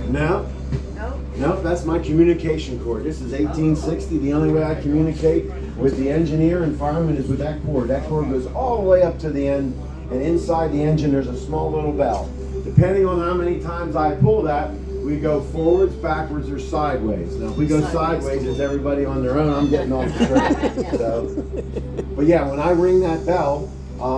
No. Nope, that's my communication cord. This is 1860. The only way I communicate with the engineer and fireman is with that cord. That cord goes all the way up to the end, and inside the engine there's a small little bell. Depending on how many times I pull that, we go forwards, backwards, or sideways. Now, if we go sideways, it's everybody on their own. I'm getting off the train. So, but yeah, when I ring that bell,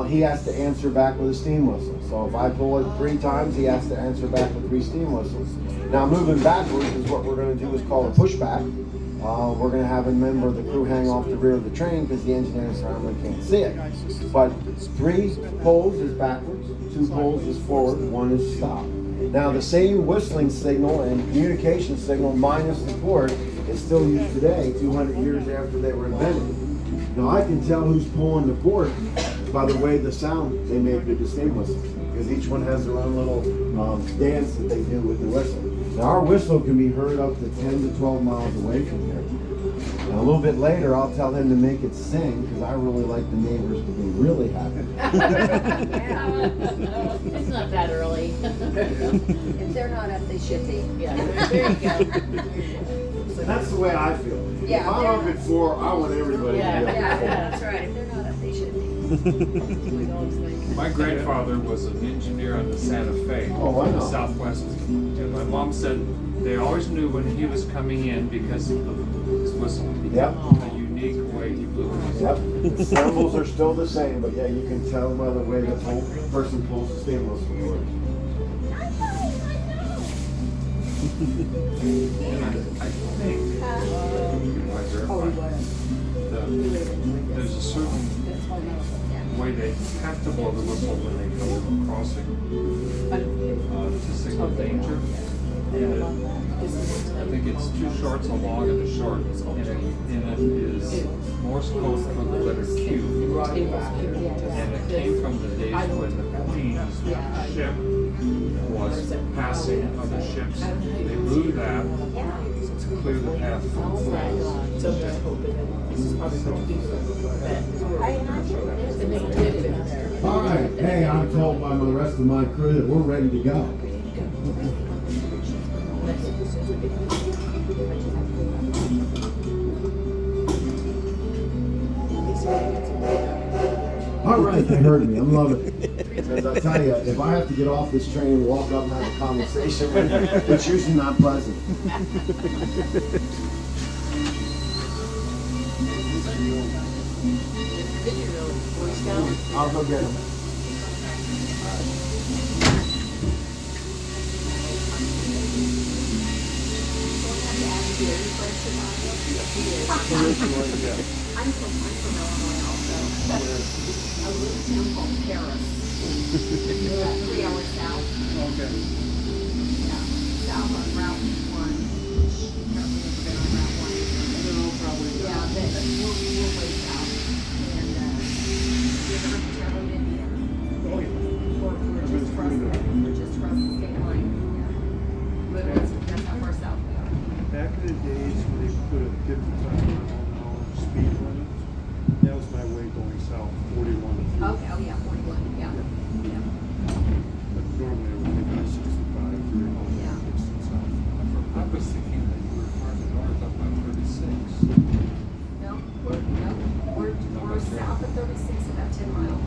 he has to answer back with a steam whistle. So if I pull it 3 times, he has to answer back with 3 steam whistles. Now moving backwards is what we're going to do is called a pushback. We're going to have a member of the crew hang off the rear of the train because the engineer and fireman can't see it. But 3 pulls is backwards, 2 pulls is forward, 1 is stop. Now the same whistling signal and communication signal minus the cord is still used today, 200 years after they were invented. Now I can tell who's pulling the cord by the way the sound they make with the steam whistle, because each one has their own little dance that they do with the whistle. Now our whistle can be heard up to 10 to 12 miles away from here. Now a little bit later I'll tell them to make it sing, because I really like the neighbors to be really happy. It's not that early. If they're not up, they should be. Yeah, there you go. That's the way I feel. Yeah, If I'm up at 4, I want everybody to be up Yeah. at 4. That's right. If they're not up, they should be. My grandfather was an engineer on the Santa Fe, Oh, wow. the Southwest. And my mom said they always knew when he was coming in because of his whistle. Yep. A unique way he blew it. Yep. The symbols are still the same, but yeah, you can tell by the way the person pulls the steam whistle cord. And I think, I verify, there's a certain way they have to blow the whistle when they come to a crossing to signal danger. And I think it's 2 shorts along and a short, and it is Morse code for the letter Q. And it came from the days when the Queen's ship was passing other ships. They blew that to clear the path from flames. All right. Hey, I'm told by the rest of my crew that we're ready to go. All right, they heard me. I'm loving it. Because I tell you, if I have to get off this train and walk up and have a conversation with you, it's usually not pleasant. Did you know Boy Scout? I'll go get him. I'm from Illinois also. A little town called Paris. 3 hours south. Okay. Yeah, south on Route 1. Apparently never been on Route 1. No, probably. Yeah, but we're way south. And you ever been to Terrebonne, Indiana? Oh, yeah. We're just across the state line. Yeah. Literally, that's how far south we are. Back in the days when they put a 55-mile-an-hour speed limit, that was my way going south, 41. Okay, oh yeah, 41, yeah. Yeah. But normally I would take on 65, 30 miles Yeah. south. I was thinking that you were farther north up on 36. No, we're south of 36, about 10 miles.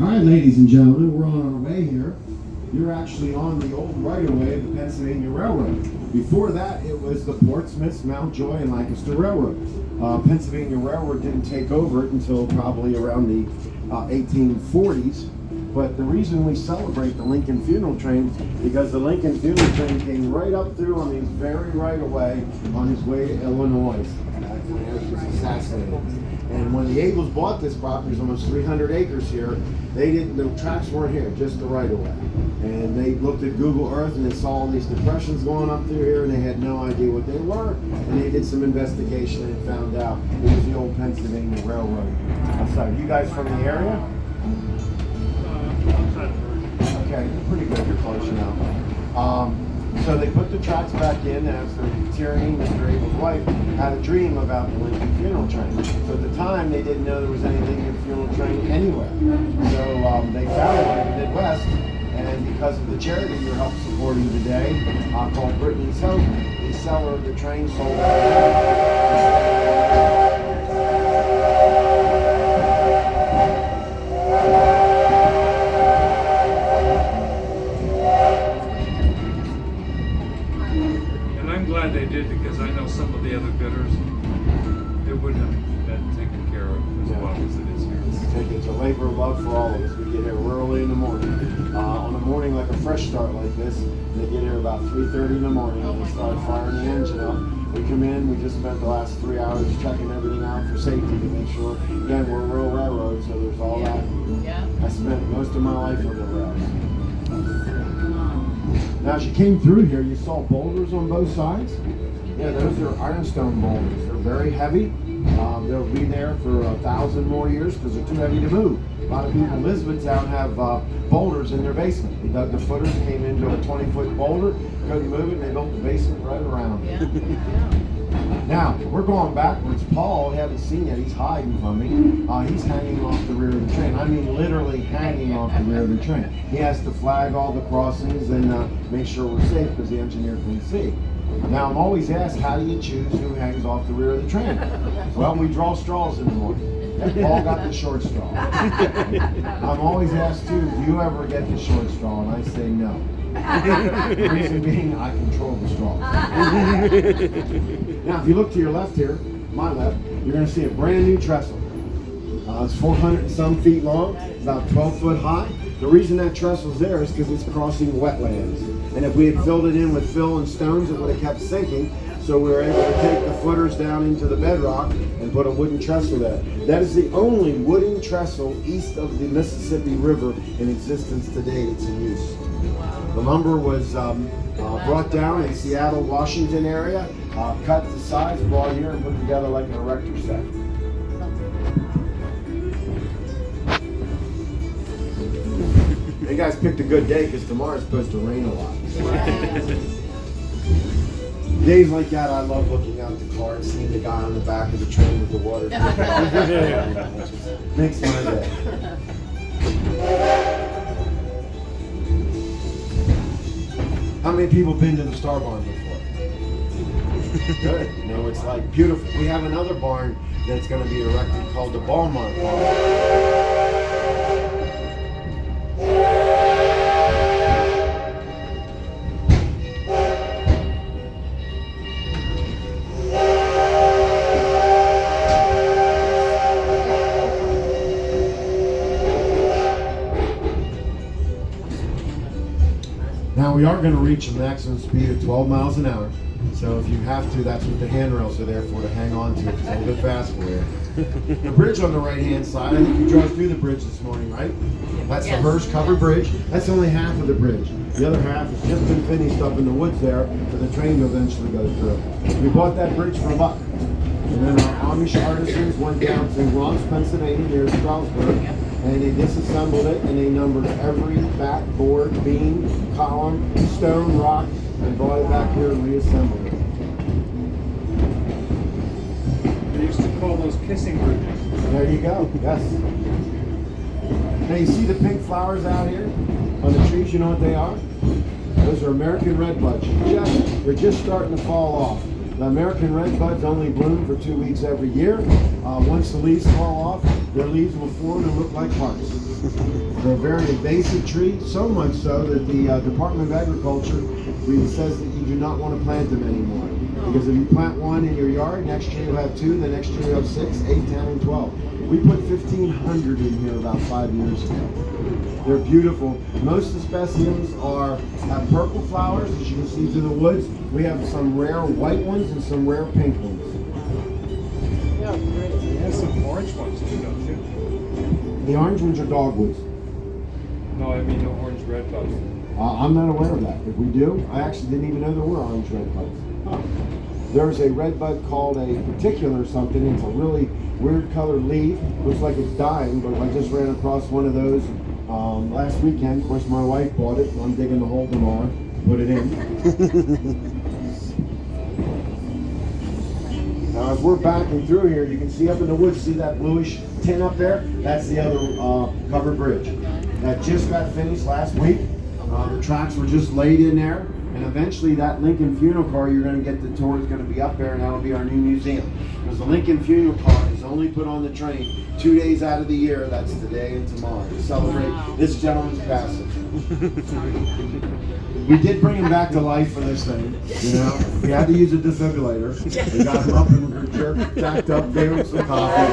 All right, ladies and gentlemen, we're on our way here. You're actually on the old right-of-way of the Pennsylvania Railroad. Before that, it was the Portsmouth, Mountjoy, and Lancaster Railroad. Pennsylvania Railroad didn't take over it until probably around the 1840s. But the reason we celebrate the Lincoln Funeral Train because the Lincoln Funeral Train came right up through on these very right-of-way on his way to Illinois. When he was assassinated. And when the Eagles bought this property, there's almost 300 acres here. The tracks weren't here, just the right of way. And they looked at Google Earth and they saw all these depressions going up through here and they had no idea what they were. And they did some investigation and found out it was the old Pennsylvania Railroad. I'm sorry, you guys from the area? Okay, you're pretty good, you're close now. So they put the tracks back in after Tierney, Mr. Abel's wife, had a dream about the Lincoln Funeral Train. So at the time, they didn't know there was anything in the funeral train anywhere. So they found it because of the charity you're help supporting today, called Brittany's Hope. The seller of the train sold And I'm glad they did, because I know some of the other bidders, it wouldn't have been taken care of as well as it is here. It's a labor of love for all of us. We get here early in the morning. On a morning like a fresh start like this, they get here about 3:30 in the morning and they start firing the engine up. We come in, we just spent the last 3 hours checking everything out for safety to make sure, again, we're a rural railroad, so there's all that. Yeah. I spent most of my life on the rails. Now, as you came through here, you saw boulders on both sides. Yeah, those are ironstone boulders. They're very heavy. They'll be there for 1,000 more years because they're too heavy to move. A lot of people in Elizabethtown have boulders in their basement. They dug the footers, came into a 20-foot boulder, couldn't move it, and they built the basement right around it. Yeah. Now, we're going backwards. Paul, we haven't seen yet. He's hiding from me. He's hanging off the rear of the train. I mean, literally hanging off the rear of the train. He has to flag all the crossings and make sure we're safe because the engineer can see. Now, I'm always asked, how do you choose who hangs off the rear of the train? Well, we draw straws in the morning. And Paul got the short straw. I'm always asked, too, do you ever get the short straw? And I say no. The reason being, I control the straw. Now, if you look to your left here, my left, you're going to see a brand new trestle. It's 400 and some feet long, about 12 foot high. The reason that trestle's there is because it's crossing wetlands. And if we had filled it in with fill and stones, it would have kept sinking. So we were able to take the footers down into the bedrock and put a wooden trestle there. That is the only wooden trestle east of the Mississippi River in existence today that's in use. The lumber was brought down in Seattle, Washington area, cut to size, brought here and put together like an erector set. You guys picked a good day because tomorrow's supposed to rain a lot. Days like that, I love looking out the car and seeing the guy on the back of the train with the water. Makes my day. How many people been to the Star Barn before? Good. You know, it's like beautiful. We have another barn that's going to be erected called the Balmont Barn. Now we are going to reach a maximum speed of 12 miles an hour. So if you have to, that's what the handrails are there for, to hang on to. It's a little bit fast for you. The bridge on the right-hand side, I think you drove through the bridge this morning, right? That's the Hirsch covered bridge. That's only half of the bridge. The other half has just been finished up in the woods there for the train to eventually go through. We bought that bridge for $1. And then our Amish artisans went down to Ron's, Pennsylvania, near Strasburg, and they disassembled it, and they numbered every backboard, beam, column, stone, rock, and brought it back here and reassembled it. They used to call those kissing bridges. There you go, yes. Now you see the pink flowers out here on the trees, you know what they are? Those are American redbuds. They're just starting to fall off. The American redbuds only bloom for 2 weeks every year. Once the leaves fall off, their leaves will form and look like hearts. They're a very invasive tree, so much so that the Department of Agriculture says that you do not want to plant them anymore. Because if you plant one in your yard, next year you'll have 2, the next year you'll have 6, 8, 10, and 12. We put 1,500 in here about 5 years ago. They're beautiful. Most of the specimens have purple flowers, as you can see through the woods. We have some rare white ones and some rare pink ones. They have some orange ones too, don't you? The orange ones are dogwoods. No, I mean the orange red buds. I'm not aware of that. If we do, I actually didn't even know there were orange redbuds. There's a redbud called a particular something. It's a really weird colored leaf. Looks like it's dying, but I just ran across one of those last weekend. Of course, my wife bought it. I'm digging the hole tomorrow to put it in. Now, as we're backing through here, you can see up in the woods, see that bluish tint up there? That's the other covered bridge. That just got finished last week. The tracks were just laid in there, and eventually that Lincoln funeral car you're going to get the tour is going to be up there, and that'll be our new museum. Because the Lincoln funeral car is only put on the train 2 days out of the year. That's today and tomorrow to celebrate this gentleman's passing. We did bring him back to life for this thing, you know. We had to use a defibrillator. We got him up and jacked up, gave him some coffee.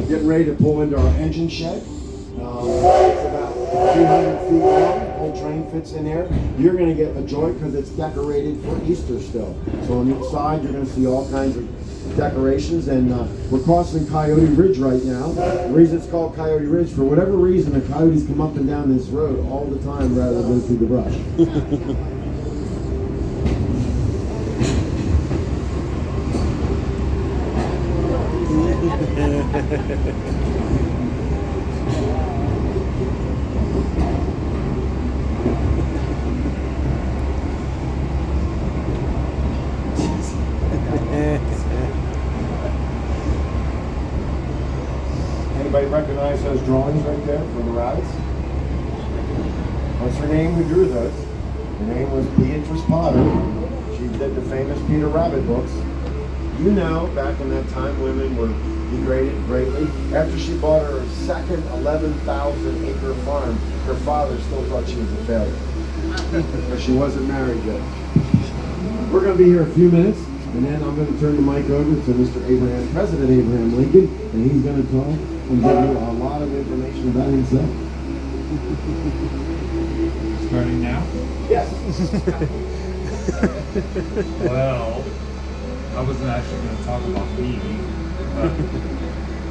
Getting ready to pull into our engine shed. It's about 300 feet long. The whole train fits in there. You're going to get a joy because it's decorated for Easter still. So on each side, you're going to see all kinds of decorations, and we're crossing Coyote Ridge right now. The reason it's called Coyote Ridge, for whatever reason, the coyotes come up and down this road all the time rather than go through the brush. Anybody recognize those drawings right there for the rabbits? What's her name who drew those? Her name was Beatrice Potter. She did the famous Peter Rabbit books. You know, back in that time, women were degraded greatly. After she bought her second 11,000-acre farm, her father still thought she was a failure. Because she wasn't married yet. We're going to be here a few minutes, and then I'm going to turn the mic over to Mr. President Abraham Lincoln, and he's going to talk and give you a lot of information about himself. Starting now? Yes. Well, I wasn't actually going to talk about me, but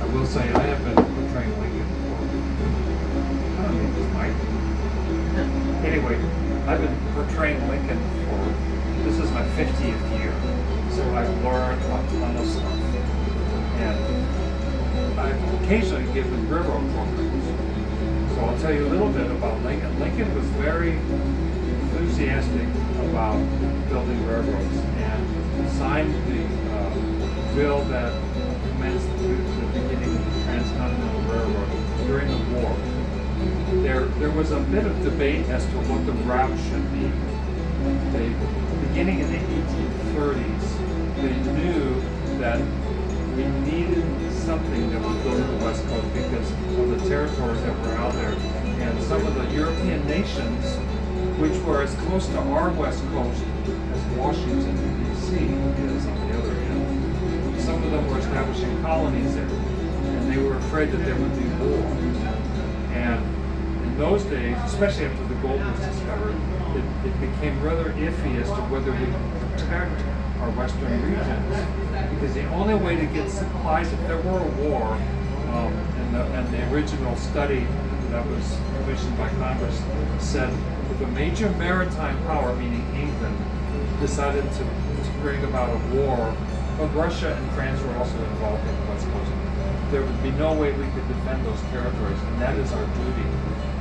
I will say I have been portraying Lincoln for, I don't know, just Mike. Anyway, I've been portraying Lincoln for, this is my 50th year, so I've learned a ton of stuff. And I've occasionally given railroad programs. So I'll tell you a little bit about Lincoln. Lincoln was very enthusiastic about building railroads and signed the bill that commenced the beginning of the Transcontinental Railroad during the war. There was a bit of debate as to what the route should be. Beginning in the 1830s, they knew that we needed something that would go to the West Coast because of the territories that were out there. And some of the European nations, which were as close to our West Coast as Washington, D.C. is on the other end, some of them were establishing colonies there. And they were afraid that there would be war. And in those days, especially after the gold was discovered, it became rather iffy as to whether we could protect our western regions, because the only way to get supplies, if there were a war, and the original study that was commissioned by Congress said if a major maritime power, meaning England, decided to bring about a war, but Russia and France were also involved in the West Coast, there would be no way we could defend those territories, and that is our duty,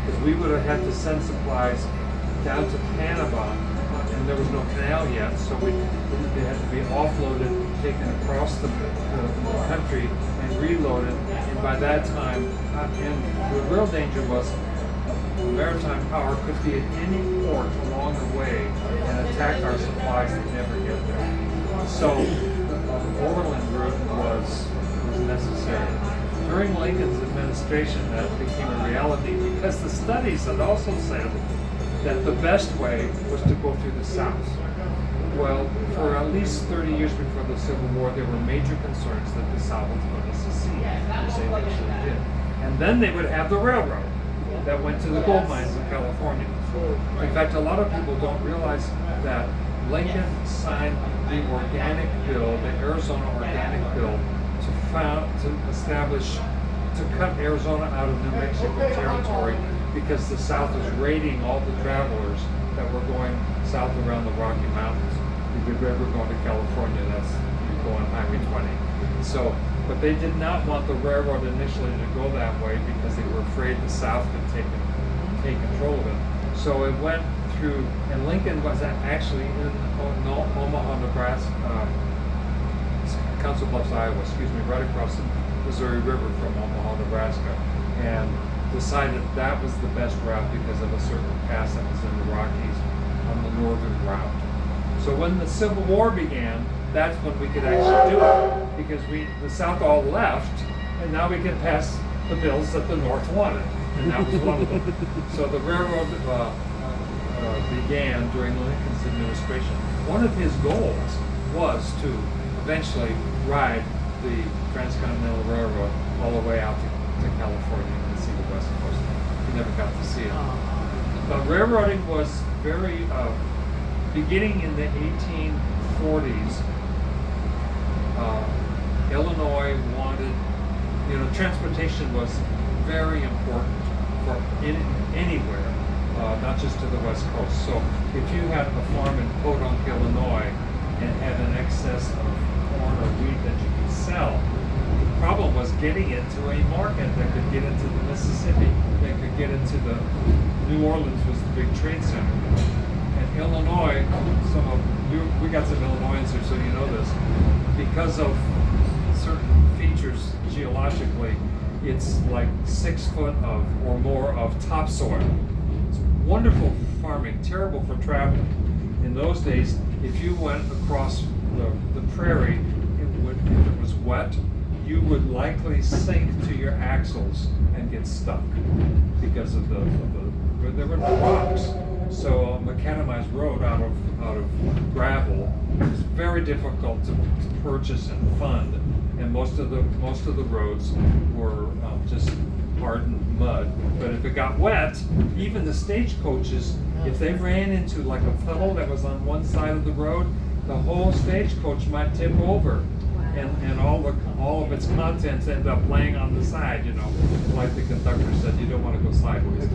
because we would have had to send supplies down to Panama, and there was no canal yet, so they had to be offloaded, taken across the country, and reloaded. And by that time, and the real danger was the maritime power could be at any port along the way and attack our supplies that never get there. So the overland route was necessary. During Lincoln's administration, that became a reality because the studies had also said that the best way was to go through the South. Well, for at least 30 years before the Civil War, there were major concerns that the South was going to secede, which they eventually did. And then they would have the railroad that went to the gold mines in California. In fact, a lot of people don't realize that Lincoln signed the organic bill, the Arizona Organic Bill, to cut Arizona out of New Mexico territory, because the South was raiding all the travelers that were going south around the Rocky Mountains. If you're ever going to California, that's you're going Highway 20. So, but they did not want the railroad initially to go that way because they were afraid the South could take control of it. So it went through, and Lincoln was actually in Omaha, Nebraska, Council Bluffs, Iowa, right across the Missouri River from Omaha, Nebraska, and decided that was the best route because of a certain pass that was in the Rockies on the northern route. So when the Civil War began, that's when we could actually do it, because the South all left, and now we can pass the bills that the North wanted, and that was one of them. So the railroad began during Lincoln's administration. One of his goals was to eventually ride the Transcontinental Railroad all the way out to California and see the West Coast. He never got to see it. But railroading was very, beginning in the 1840s, Illinois wanted, transportation was very important for anywhere, not just to the West Coast. So if you had a farm in Podunk, Illinois, and had an excess of corn or wheat that you could sell, the problem was getting it to a market that could get into the Mississippi, that could get into the New Orleans was the big trade center. And Illinois, we got some Illinoisans here, so you know this, because of certain features geologically, it's like 6 foot or more of topsoil. It's wonderful farming, terrible for travel. In those days, if you went across the prairie, if it was wet, you would likely sink to your axles and get stuck because of there were no rocks. So a macadamized road out of gravel is very difficult to purchase and fund, and most of the roads were just hardened mud. But if it got wet, even the stagecoaches, if they ran into like a puddle that was on one side of the road, the whole stagecoach might tip over, and all of its contents end up laying on the side. Like the conductor said, you don't want to go sideways.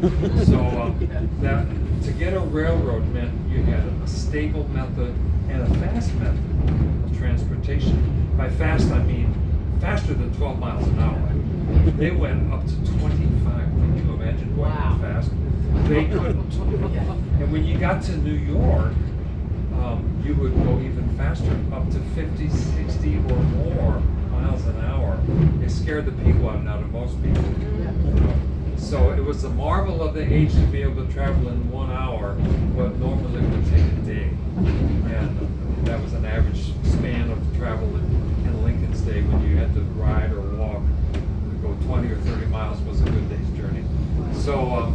So that to get a railroad meant you had a stable method and a fast method of transportation. By fast, I mean faster than 12 miles an hour. They went up to 25. Can you imagine going that fast? They couldn't. And when you got to New York, you would go even faster, up to 50, 60 or more miles an hour. It scared the people out of most people. So it was a marvel of the age to be able to travel in 1 hour, what normally would take a day. And that was an average span of travel in Lincoln's day when you had to ride or walk. To go 20 or 30 miles was a good day's journey. So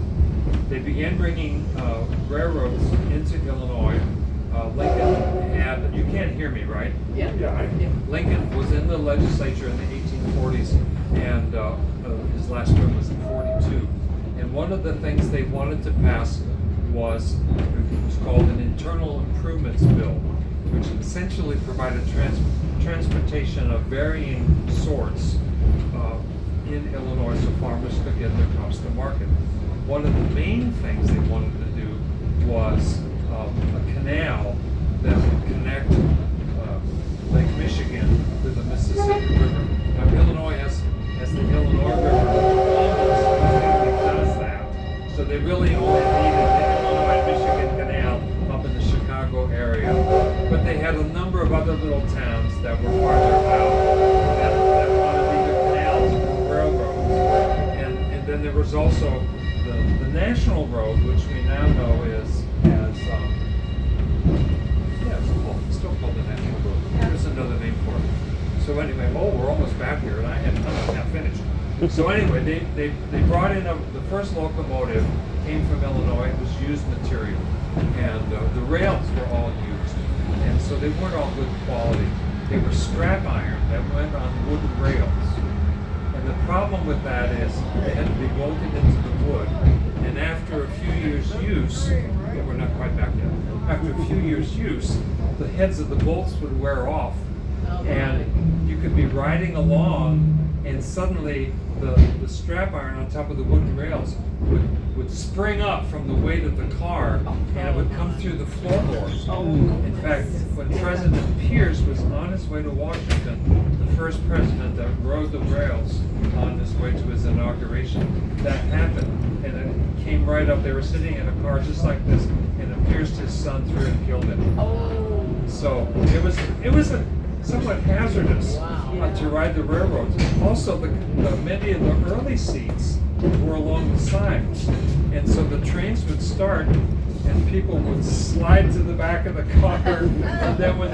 they began bringing railroads into Illinois. Lincoln had, you can't hear me, right? Yeah. Lincoln was in the legislature in the 1840s, and his last term was in 42. And one of the things they wanted to pass was called an Internal Improvements Bill, which essentially provided transportation of varying sorts in Illinois so farmers could get their crops to market. One of the main things they wanted to do was a canal that would connect Lake Michigan to the Mississippi River. Now Illinois has the Illinois River almost does that. So they really only needed the Illinois-Michigan Canal up in the Chicago area. But they had a number of other little towns that were farther out that wanted either canals or railroads. And then there was also the National Road, which we now know is it's still called the National Road. There's another name for it. So anyway, we're almost back here, and I'm not finished. So anyway, they brought in the first locomotive came from Illinois. It was used material, and the rails were all used, and so they weren't all good quality. They were scrap iron that went on wooden rails. And the problem with that is they had to be bolted into the wood. And after a few years' use, we're not quite back yet. After a few years' use, the heads of the bolts would wear off. And you could be riding along, and suddenly the strap iron on top of the wooden rails would spring up from the weight of the car, and it would come through the floorboards. In fact, when President Pierce was on his way to Washington, the first president that rode the rails on his way to his inauguration, that happened, and it came right up. They were sitting in a car just like this, and it pierced his son through and killed him. So it was a somewhat hazardous Wow. to ride the railroads. Also, many of the early seats were along the sides, and so the trains would start, and people would slide to the back of the car, and then when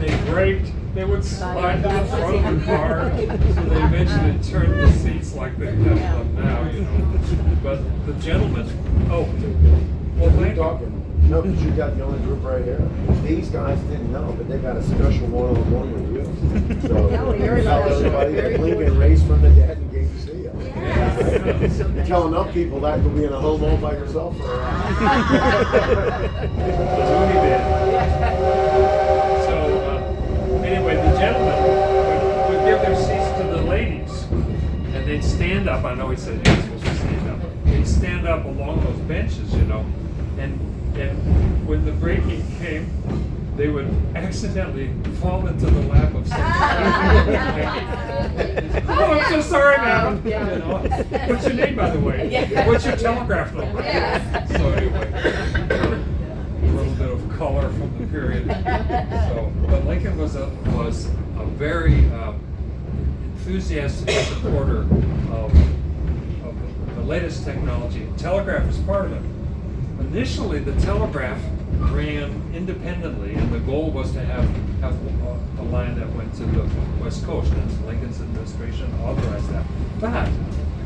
they braked, they would slide to the front of the car. So they eventually turned the seats like they have them now, you know. But the gentleman, well, We're thank you. talking. No, because you got the only group right here. These guys didn't know, but they got a special one-on-one with you. So, very tell special. everybody Very that Lincoln cool. raced from the dead and gave you see you. Yes. You're telling enough people that you'll be in a home all by yourself for a while. Tony did. So, anyway, the gentlemen would give their seats to the ladies, and they'd stand up. I know he said you're supposed to stand up. They'd stand up along those benches, you know, and when the braking came, they would accidentally fall into the lap of some oh, I'm so sorry, madam. You know, what's your name, by the way? What's your telegraph number? So anyway, a little bit of color from the period. So, but Lincoln was a very enthusiastic supporter of the latest technology. Telegraph is part of it. Initially, the telegraph ran independently, and the goal was to have a line that went to the West Coast, and Lincoln's administration authorized that. But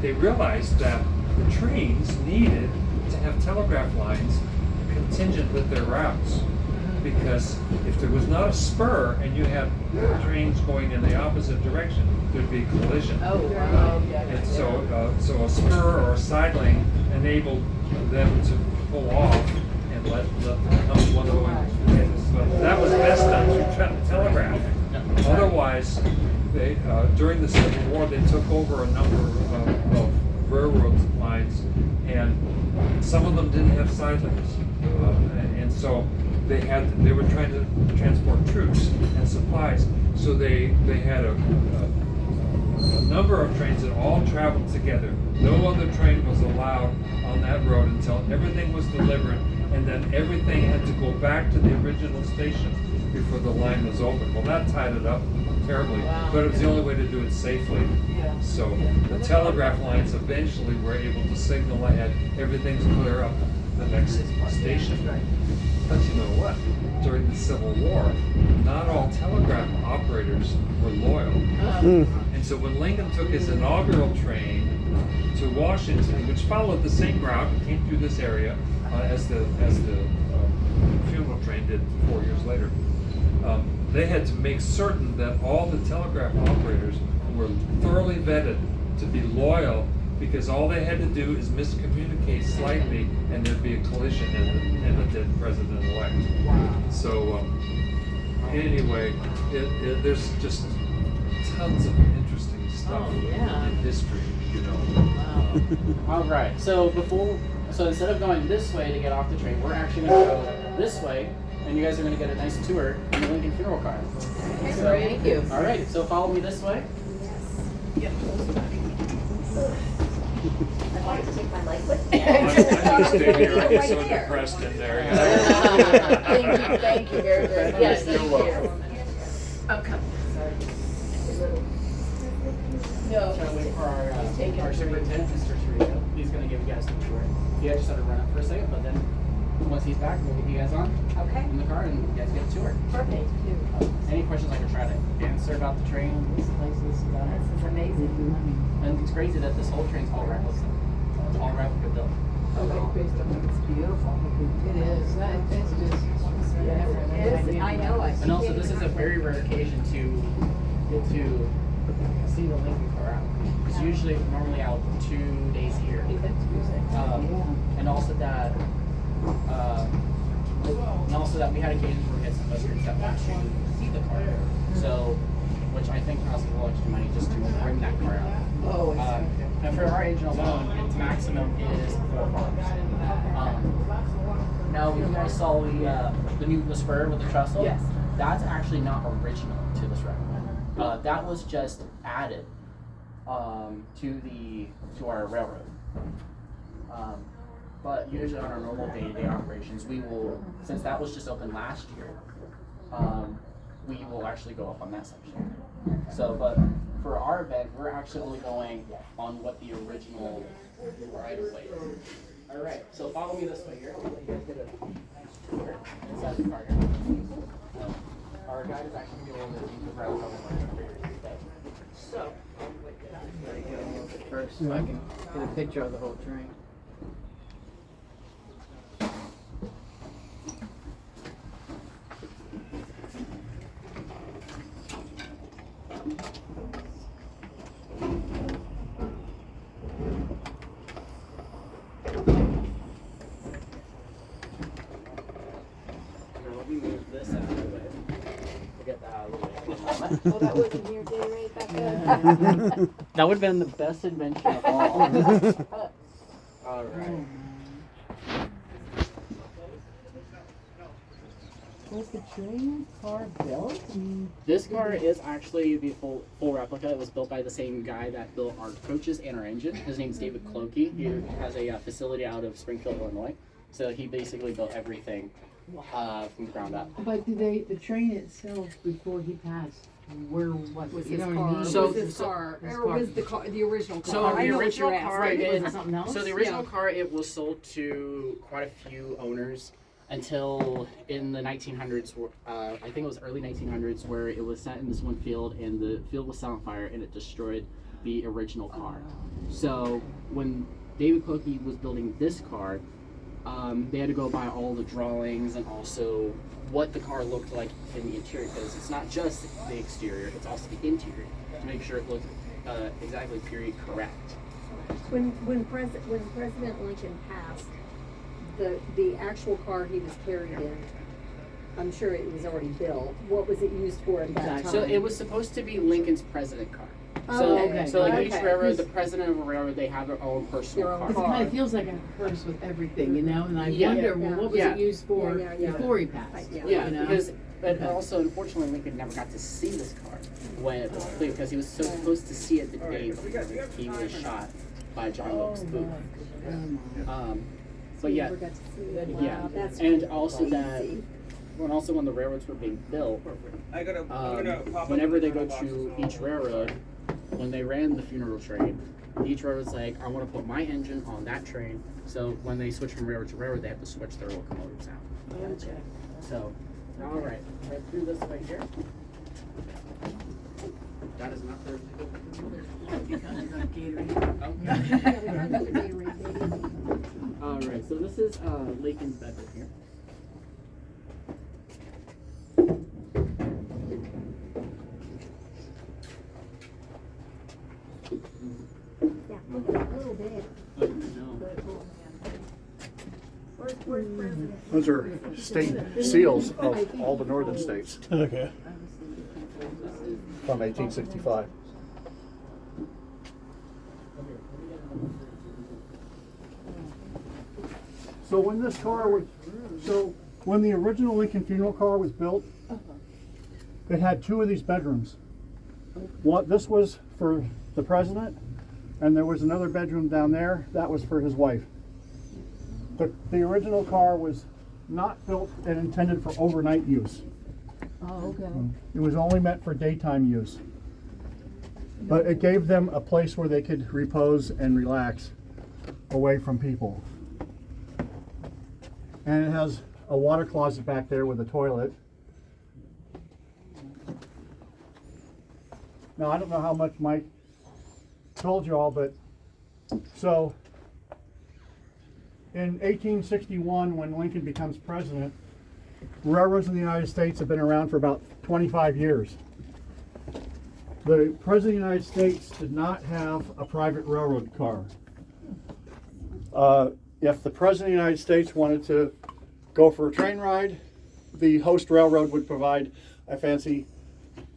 they realized that the trains needed to have telegraph lines contingent with their routes, because if there was not a spur and you had trains going in the opposite direction, there'd be a collision. Oh, wow. And so a spur or a side lane enabled them to pull off and let them come one way. But that was best done through telegraph. Otherwise, they during the Civil War they took over a number of railroad lines, and some of them didn't have side lanes, and so they were trying to transport troops and supplies. So they had a number of trains that all traveled together. No other train was allowed on that road until everything was delivered, and then everything had to go back to the original station before the line was open. Well, that tied it up terribly, but it was the only way to do it safely. So the telegraph lines eventually were able to signal ahead, everything's clear up the next station. But you know what? During the Civil War, not all telegraph operators were loyal. And so when Lincoln took his inaugural train to Washington, which followed the same route and came through this area as the funeral train did 4 years later, they had to make certain that all the telegraph operators were thoroughly vetted to be loyal, because all they had to do is miscommunicate slightly and there'd be a collision and a dead president-elect. So anyway, there's just tons of interesting stuff in history, you know. All right. So instead of going this way to get off the train, we're actually going to go this way, and you guys are going to get a nice tour in the Lincoln funeral car. Okay, thank you. All right. So follow me this way. I'd like to take my life with me. I'm gonna stay here. I get so depressed in there. You know? Thank you very, very much. Yes, thank you. Okay. No. Trying to wait for Take it. our superintendent, Mr. Torito. He's going to give you guys the tour. Yeah, just had to run up for a second, but then once he's back, we'll get you guys on Okay. in the car and you guys get a tour. Perfect. Any questions I can try to answer about the train, these places, about it? This is amazing. And it's crazy that this whole train's all replica. It's all replica built. It's beautiful. It is. It's just. It is, I know. I And also, this is a very rare occasion to get to see the Lincoln car out. It's usually normally out 2 days a year. And also that, we had occasions where we had some visitors that want to see the car. So, which I think costs a little extra money just to bring that car out. Oh, And for our engine alone, its maximum is 4 cars. Now, you guys saw the spur with the trestle. Yes. That's actually not original to this record. That was just added to our railroad. But usually on our normal day-to-day operations, we will, since that was just opened last year, we will actually go up on that section. So, but for our event, we're actually only going on what the original right of way is. All right, so follow me this way here. I'll let you guys get a here inside the car here. Our guide is actually going to be a little bit deeper route on the So, First, so I can get a picture of the whole train. let me move this out of the way. We'll get that out of the way. Oh, that wasn't your day rate back then? That would have been the best invention of all. All right. Was the train car built? This car is actually the full replica. It was built by the same guy that built our coaches and our engine. His name's David Clokey. He has a facility out of Springfield, Illinois. So he basically built everything from the ground up. But the train itself, before he passed, what Was you his know what I car, mean? So- was his car, his or car. was the car, the original car? So I the know what original you're car asking. Was is it something else? so the original Yeah. car it was sold to quite a few owners until in the 1900s. I think it was early 1900s where it was set in this one field and the field was set on fire and it destroyed the original car. So when David Clokey was building this car, they had to go by all the drawings and also what the car looked like in the interior because it's not just the exterior, it's also the interior to make sure it looks exactly period correct. When President Lincoln passed, the actual car he was carried in, I'm sure it was already built. What was it used for at that time? Exactly. So it was supposed to be Lincoln's president car. Oh, So, okay. so like each Okay. railroad, the president of a railroad, they have their own personal Their own car. Because it car. kind of feels like a hearse with everything, you know? And I Yeah. wonder, Yeah. well, what was Yeah. it used for Yeah. before he passed? Yeah. Yeah, you know? because but Okay. also unfortunately Lincoln never got to see this car when it was completed because he was so supposed to see it the day before he was shot by John Wilkes Booth. But yeah, Never got to see it. yeah, Wow, that's and also that crazy. when the railroads were being built, I'm gonna pop whenever up they the go boxes to on each railroad, when they ran the funeral train, each railroad's like, I want to put my engine on that train. So when they switch from railroad to railroad, they have to switch their locomotives out. So, all right, through this way here. That is not for. All right, so this is Lincoln's bedroom here. Yeah, look at that little bit. Where's President? Those are state seals of all the northern states Okay. from 1865. So when this car was, when the original Lincoln funeral car was built, it had two of these bedrooms. This was for the president, and there was another bedroom down there that was for his wife. The original car was not built and intended for overnight use. Oh, okay. It was only meant for daytime use. But it gave them a place where they could repose and relax away from people. And it has a water closet back there with a toilet. Now, I don't know how much Mike told you all, but so in 1861, when Lincoln becomes president, railroads in the United States have been around for about 25 years. The President of the United States did not have a private railroad car. If the President of the United States wanted to go for a train ride, the host railroad would provide a fancy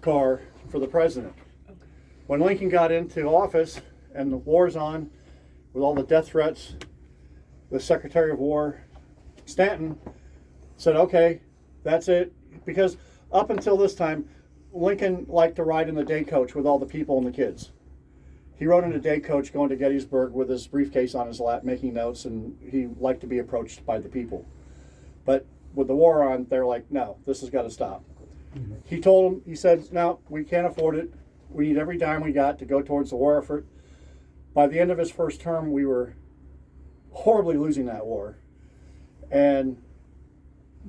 car for the President. When Lincoln got into office and the war's on, with all the death threats, the Secretary of War, Stanton, said, okay, that's it. Because up until this time, Lincoln liked to ride in the day coach with all the people and the kids. He rode in a day coach going to Gettysburg with his briefcase on his lap, making notes, and he liked to be approached by the people. But with the war on, they're like, no, this has got to stop. he told him, he said, no, we can't afford it. We need every dime we got to go towards the war effort. By the end of his first term, we were horribly losing that war. And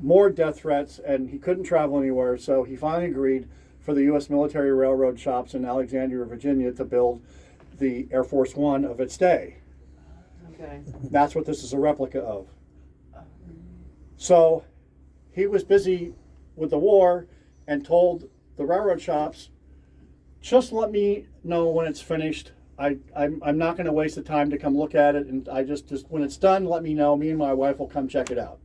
more death threats, and he couldn't travel anywhere, so he finally agreed for the U.S. military railroad shops in Alexandria, Virginia to build the Air Force One of its day. Okay. That's what this is a replica of. So he was busy with the war and told the railroad shops, just let me know when it's finished. I'm not going to waste the time to come look at it, and I just when it's done, let me know. Me and my wife will come check it out.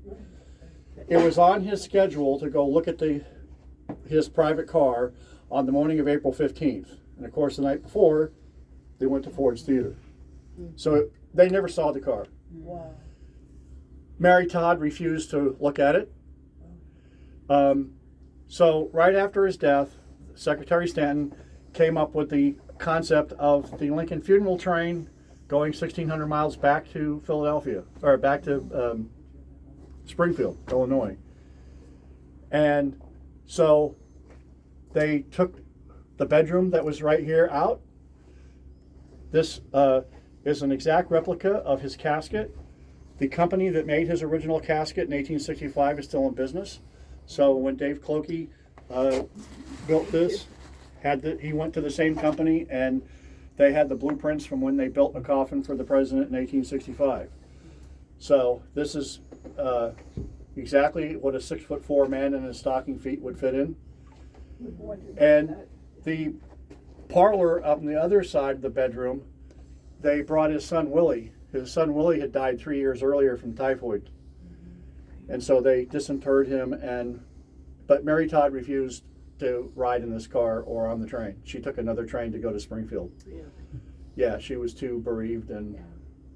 It was on his schedule to go look at his private car on the morning of April 15th. And of course, the night before, they went to Ford's Theater. So they never saw the car. Wow. Mary Todd refused to look at it. So right after his death, Secretary Stanton came up with the concept of the Lincoln funeral train going 1,600 miles back to Philadelphia, or back to Springfield, Illinois. And so they took the bedroom that was right here out. This is an exact replica of his casket. The company that made his original casket in 1865 is still in business. So when Dave Clokey built this, he went to the same company, and they had the blueprints from when they built a coffin for the president in 1865. So this is exactly what a 6'4" man in his stocking feet would fit in. And the parlor up on the other side of the bedroom, they brought his son Willie. His son Willie had died 3 years earlier from typhoid. And so they disinterred him, but Mary Todd refused to ride in this car or on the train. She took another train to go to Springfield. Yeah, she was too bereaved and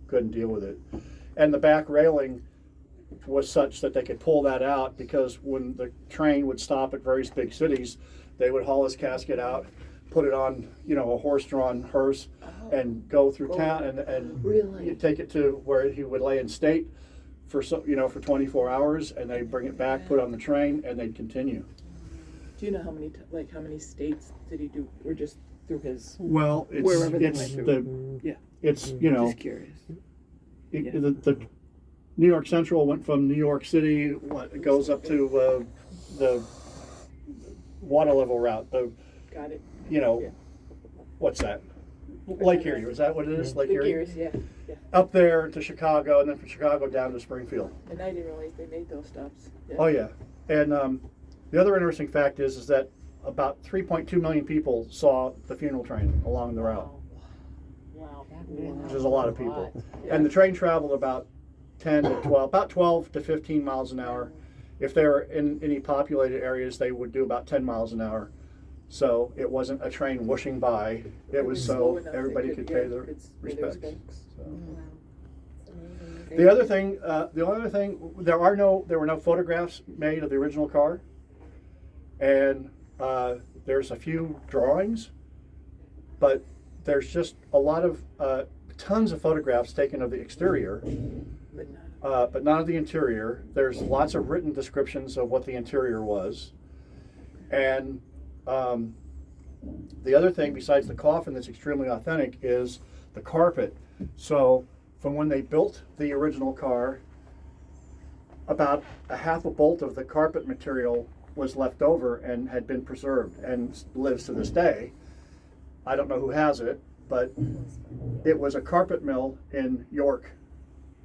couldn't deal with it. And the back railing was such that they could pull that out, because when the train would stop at various big cities, they would haul his casket out, put it on, a horse-drawn hearse, and go through town and Really? take it to where he would lay in state for 24 hours, and they'd bring it back, put it on the train, and they'd continue. Do you know how many states did he do, or just through his? Well, Wherever they it's went the Yeah. it's Just curious. the New York Central went from New York City. It goes up to the water level route. Got it. What's that? Lake Erie. Is that what it is? Lake The Erie. gears, yeah. Up there to Chicago, and then from Chicago down to Springfield. And I didn't realize they made those stops. Yeah. Oh yeah, and the other interesting fact is that about 3.2 million people saw the funeral train along the route, Wow. which is a lot of people. Yeah. And the train traveled about 12 to 15 miles an hour. If they were in any populated areas, they would do about 10 miles an hour. So it wasn't a train whooshing by. It was slow so enough they everybody could pay their pay respects. respects. So. The other thing, there were no photographs made of the original car, and there's a few drawings, but there's just a lot of tons of photographs taken of the exterior, but not of the interior. There's lots of written descriptions of what the interior was, and the other thing besides the coffin that's extremely authentic is the carpet. So from when they built the original car, about a half a bolt of the carpet material was left over and had been preserved and lives to this day. I don't know who has it, but it was a carpet mill in York,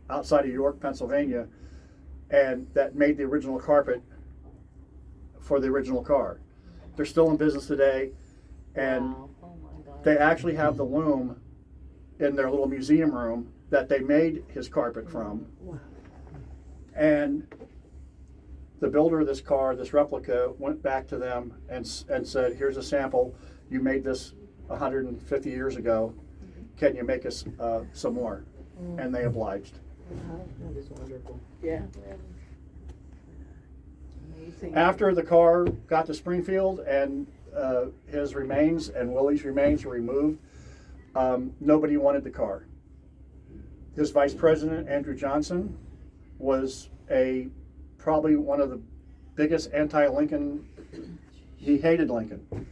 outside of York, Pennsylvania, and that made the original carpet for the original car. They're still in business today, and they actually have the loom in their little museum room that they made his carpet from. And the builder of this car, this replica, went back to them and said, here's a sample. You made this 150 years ago. Can you make us some more? And they obliged. That is wonderful. Yeah. Amazing. After the car got to Springfield and his remains and Willie's remains were removed, nobody wanted the car. His vice president, Andrew Johnson, was probably one of the biggest anti-Lincoln He hated Lincoln.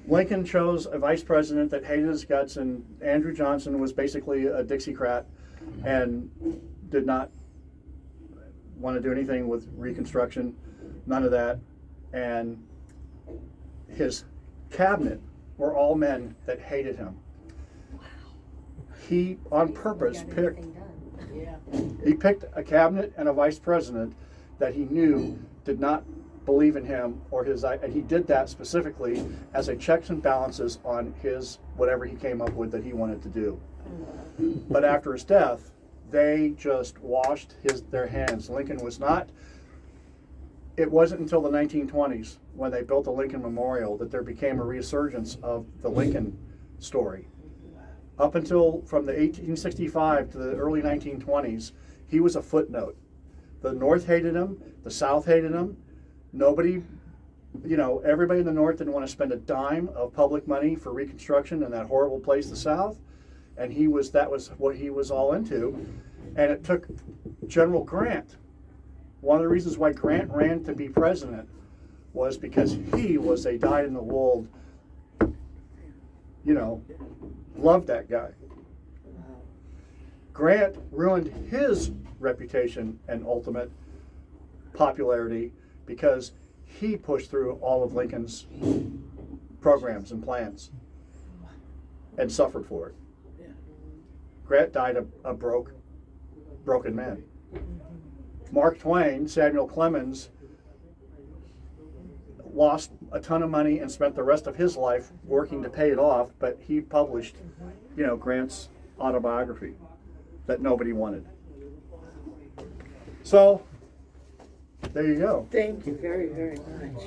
Lincoln chose a vice president that hated his guts, and Andrew Johnson was basically a Dixiecrat and did not want to do anything with Reconstruction, none of that. And his cabinet were all men that hated him. He, on purpose, picked Yeah. a cabinet and a vice president that he knew did not believe in him or his, and he did that specifically as a checks and balances on his, whatever he came up with that he wanted to do. But after his death, they just washed their hands. Lincoln was not, it wasn't until the 1920s when they built the Lincoln Memorial that there became a resurgence of the Lincoln story. Up until from the 1865 to the early 1920s, he was a footnote. The North hated him, the South hated him. Nobody, everybody in the North didn't want to spend a dime of public money for Reconstruction in that horrible place, the South. And that was what he was all into. And it took General Grant. One of the reasons why Grant ran to be president was because he was a dyed-in-the-wool, loved that guy. Grant ruined his reputation and ultimate popularity because he pushed through all of Lincoln's programs and plans and suffered for it. Grant died a broken man. Mark Twain, Samuel Clemens, lost a ton of money and spent the rest of his life working to pay it off, but he published, Grant's autobiography that nobody wanted. So, there you go. Thank you very, very much.